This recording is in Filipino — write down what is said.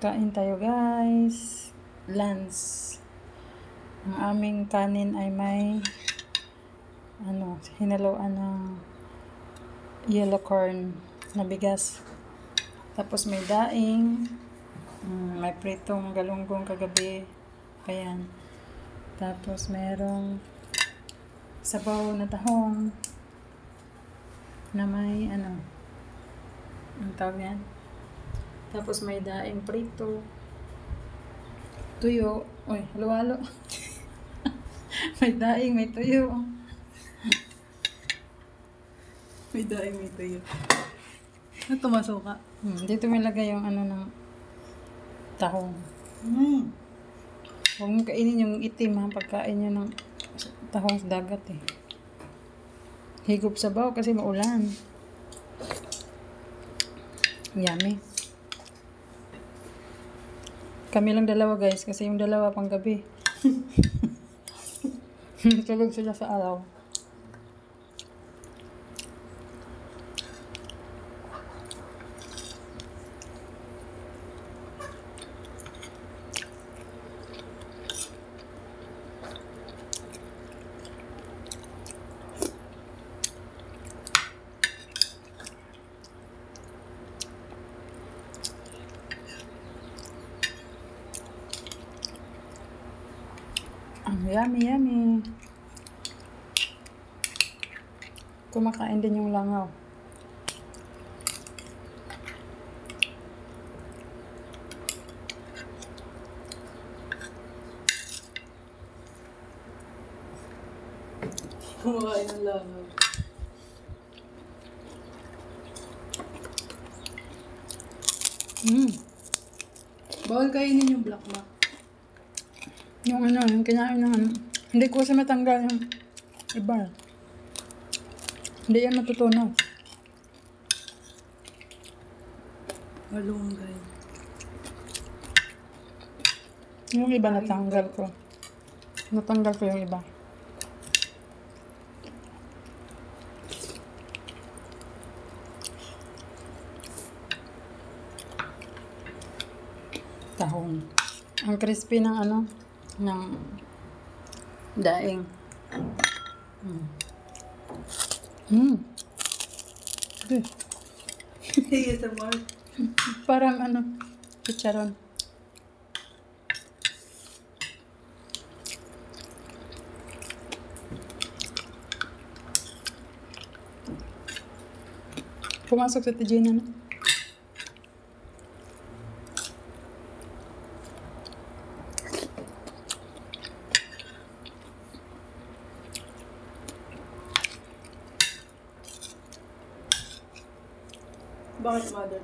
Kain tayo guys. Lunch. Ang aming kanin ay may hinaluan ng yellow corn na bigas. Tapos may daing. May pritong galunggong kagabi. Ayan. Tapos merong sabaw na tahong na may ang tawag yan. Tapos may daing prito. Tuyo. Uy, halo-halo. May daing, may tuyo. May daing, may tuyo. Ano tumasuka? Dito may lagay yung ng tahong. Huwag mo kainin yung itim ha. Pagkain nyo ng tahong sa dagat eh. Higop sabaw kasi maulan. Yummy. Kami lang dalawa guys kasi yung dalawa pang gabi. Tulog sila sa araw. Yummy, yummy. Kumakain din yung langaw. Kumakain ng langaw. Bawal kainin yung black mac. Yung yung kinain ng hindi ko kasi matanggal yung iba. Hindi yan matutunaw. Malunggay. Yung iba natanggal ko. Natanggal ko yung iba. Tahong. Ang crispy ng ng daing. Good. Sige sa more. Parang chicharon. Pumasok sa Tijina na. Bakit mother?